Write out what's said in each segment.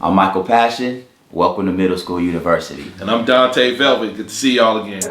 I'm Michael Passion. Welcome to Middle School University. And I'm Dante Velvet. Good to see y'all again.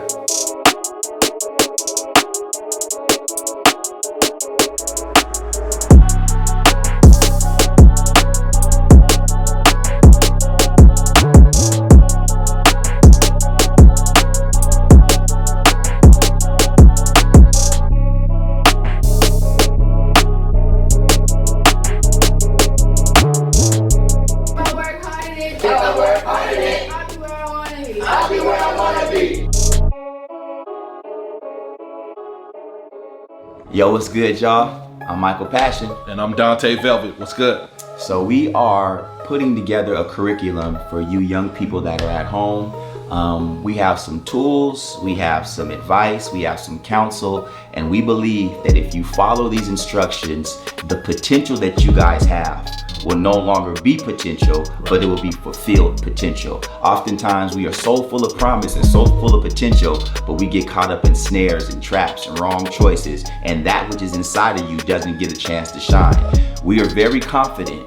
Yo, what's good, y'all? I'm Michael Passion. And I'm Dante Velvet. What's good? So we are putting together a curriculum for you young people that are at home. We have some tools, we have some advice, we have some counsel, and we believe that if you follow these instructions, the potential that you guys have will no longer be potential, but it will be fulfilled potential. Oftentimes we are so full of promise and so full of potential, but we get caught up in snares and traps and wrong choices, and that which is inside of you doesn't get a chance to shine. We are very confident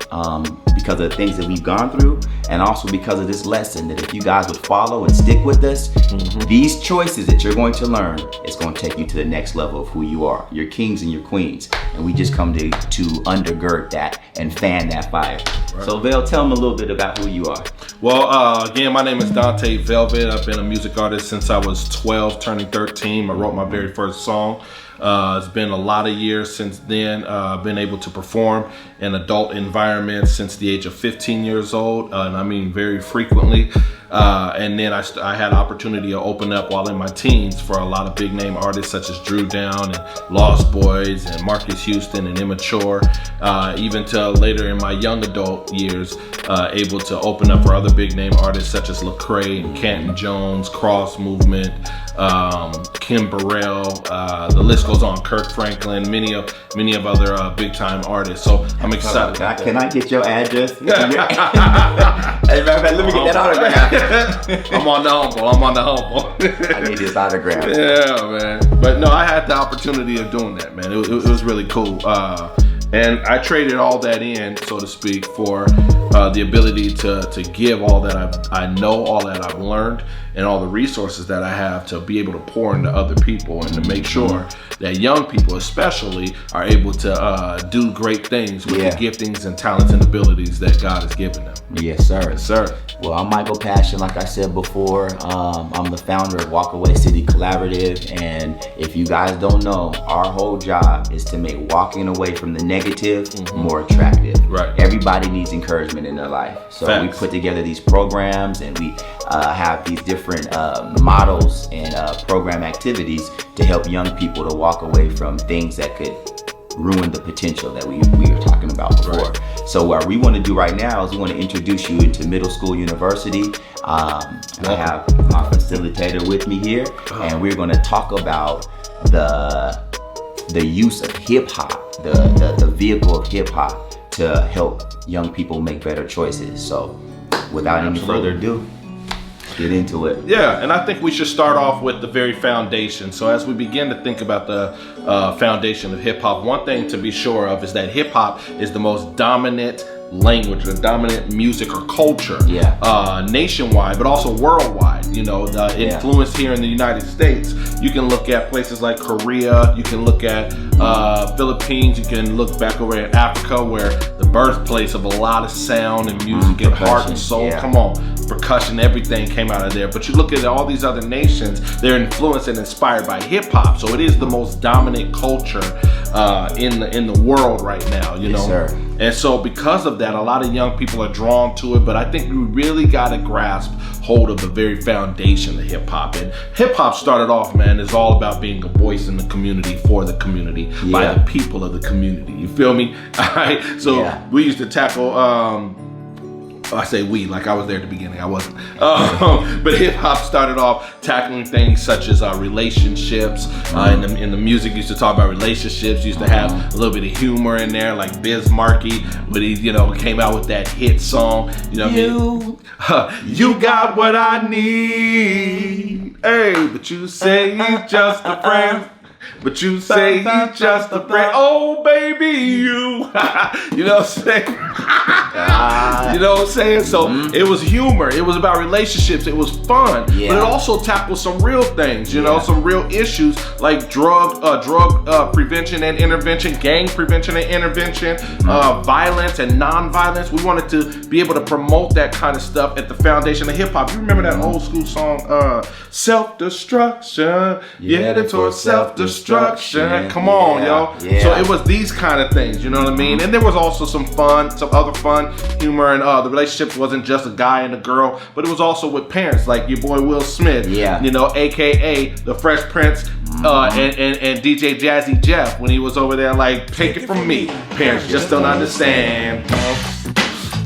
because of the things that we've gone through, and also because of this lesson, that if you guys would follow and stick with us, these choices that you're going to learn is going to take you to the next level of who you are. Your kings and your queens. And we just come to undergird that and fan that fire. Right. So Vel, tell them a little bit about who you are. Well, again, my name is Dante Velvet. I've been a music artist since I was 12, turning 13. I wrote my very first song. It's been a lot of years since then. I've been able to perform in adult environments since the age of 15 years old, and I mean very frequently. And then I had opportunity to open up while in my teens for a lot of big name artists such as Drew Down and Lost Boys and Marcus Houston and Immature, even till later in my young adult years, able to open up for other big name artists such as Lecrae and Canton Jones, Cross Movement, Kim Burrell, the list goes on, Kirk Franklin, many of other big time artists. So I'm excited. Can I get your address? Hey, let me get that autograph. I'm on the humble. I need this autograph. Yeah, man. But no, I had the opportunity of doing that, man. It was really cool. And I traded all that in, so to speak, for the ability to give all that I know, all that I've learned, and all the resources that I have to be able to pour into other people and to make sure that young people especially are able to do great things with the giftings and talents and abilities that God has given them. Yes, sir. Yes, sir. Well, I'm Michael Passion, like I said before. I'm the founder of Walkaway City Collaborative, and if you guys don't know, our whole job is to make walking away from the negative more attractive. Right. Everybody needs encouragement in their life. So we put together these programs, and we have these different models and program activities to help young people to walk away from things that could ruin the potential that we were talking about before. Right. So what we want to do right now is we want to introduce you into Middle School University. I have my facilitator with me here, and we're going to talk about the use of hip hop, the vehicle of hip hop to help young people make better choices. So without any further ado, get into it. Yeah, and I think we should start off with the very foundation. So as we begin to think about the foundation of hip hop, one thing to be sure of is that hip hop is the most dominant language, the dominant music or culture nationwide, but also worldwide. You know, the influence here in the United States, you can look at places like Korea, you can look at Philippines, you can look back over at Africa, where the birthplace of a lot of sound and music and heart and soul. Come on, percussion, everything came out of there. But you look at all these other nations, they're influenced and inspired by hip hop. So it is the most dominant culture in the world right now, you know. Sir. And so because of that, a lot of young people are drawn to it, but I think we really got to grasp hold of the very foundation of hip hop. And hip hop started off, man, is all about being a voice in the community, for the community, by the people of the community. You feel me? All right. So we used to tackle, I say we, like I was there at the beginning, I wasn't. But hip hop started off tackling things such as relationships. In the music, used to talk about relationships. Used to have a little bit of humor in there, like Biz Markie, when he, came out with that hit song. You know what I mean? You got what I need, hey, but you say you just a friend. But you say he's just a friend. Oh, baby, you. You know what I'm saying? You know what I'm saying? So it was humor. It was about relationships. It was fun. But it also tackled some real things, you know, some real issues like drug prevention and intervention, gang prevention and intervention, violence and non-violence. We wanted to be able to promote that kind of stuff at the foundation of hip hop. You remember that old school song, Self-Destruction, headed towards self-destruction. Come on, yo. So it was these kind of things, you know what I mean? And there was also some other fun humor, and the relationship wasn't just a guy and a girl, but it was also with parents, like your boy Will Smith, you know, AKA the Fresh Prince, and DJ Jazzy Jeff, when he was over there like, take it from me, parents just don't understand.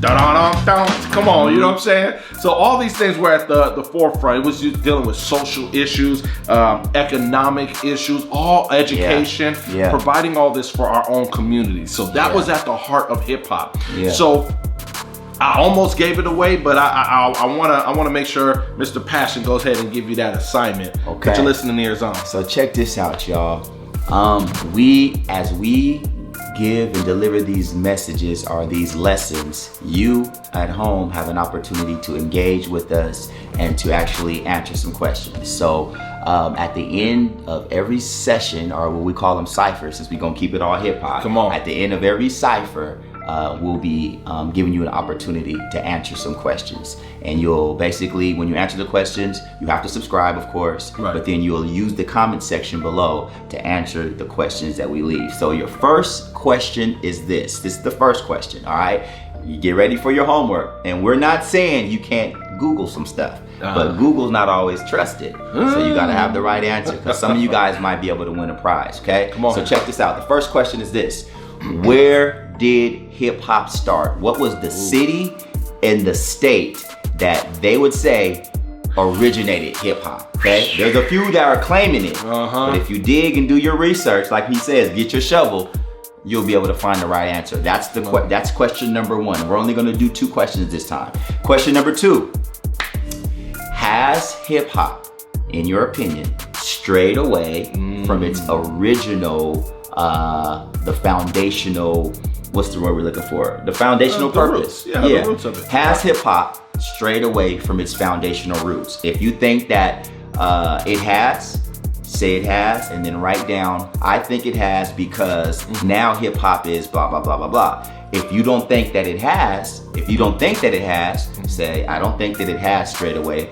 Come on, you know what I'm saying? So all these things were at the forefront. It was just dealing with social issues, economic issues, all education, providing all this for our own community. So that was at the heart of hip hop. So I almost gave it away, but I wanna make sure Mr. Passion goes ahead and give you that assignment. Okay. Put your listening ears on. So check this out, y'all. As we give and deliver these messages or these lessons, you at home have an opportunity to engage with us and to actually answer some questions. So at the end of every session, or what we call them ciphers, since we're gonna keep it all hip hop. Come on. At the end of every cipher, we'll be giving you an opportunity to answer some questions. And you'll basically, when you answer the questions, you have to subscribe, of course, but then you'll use the comment section below to answer the questions that we leave. So your first question is this. This is the first question, all right? You get ready for your homework. And we're not saying you can't Google some stuff, but Google's not always trusted. So you gotta have the right answer, because some of you guys might be able to win a prize, okay? Come on. So check this out. The first question is this. Where did hip hop start? What was the city and the state that they would say originated hip hop? Okay, there's a few that are claiming it, but if you dig and do your research, like he says, get your shovel, you'll be able to find the right answer. That's that's question number one. We're only going to do 2 questions this time. Question number 2: has hip hop, in your opinion, strayed away from its original, the foundational, what's the word we're looking for? The foundational purpose. The roots of it. Has hip hop strayed away from its foundational roots? If you think that it has, say it has, and then write down, I think it has because now hip hop is blah, blah, blah, blah, blah. If you don't think that it has, say, I don't think that it has strayed away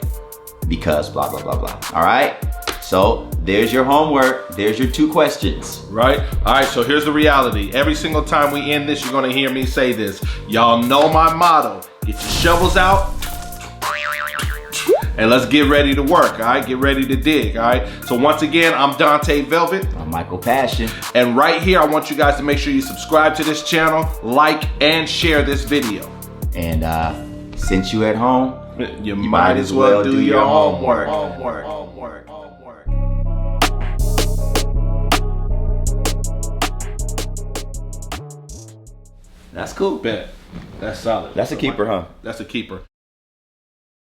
because blah, blah, blah, blah. All right? So there's your homework. There's your 2 questions. Right? All right, so here's the reality. Every single time we end this, you're gonna hear me say this. Y'all know my motto. Get your shovels out and let's get ready to work, all right? Get ready to dig, all right? So once again, I'm Dante Velvet. I'm Michael Passion. And right here, I want you guys to make sure you subscribe to this channel, like, and share this video. And since you at home, you might as well do your homework. That's cool. Bet. That's solid. That's a keeper, huh? That's a keeper.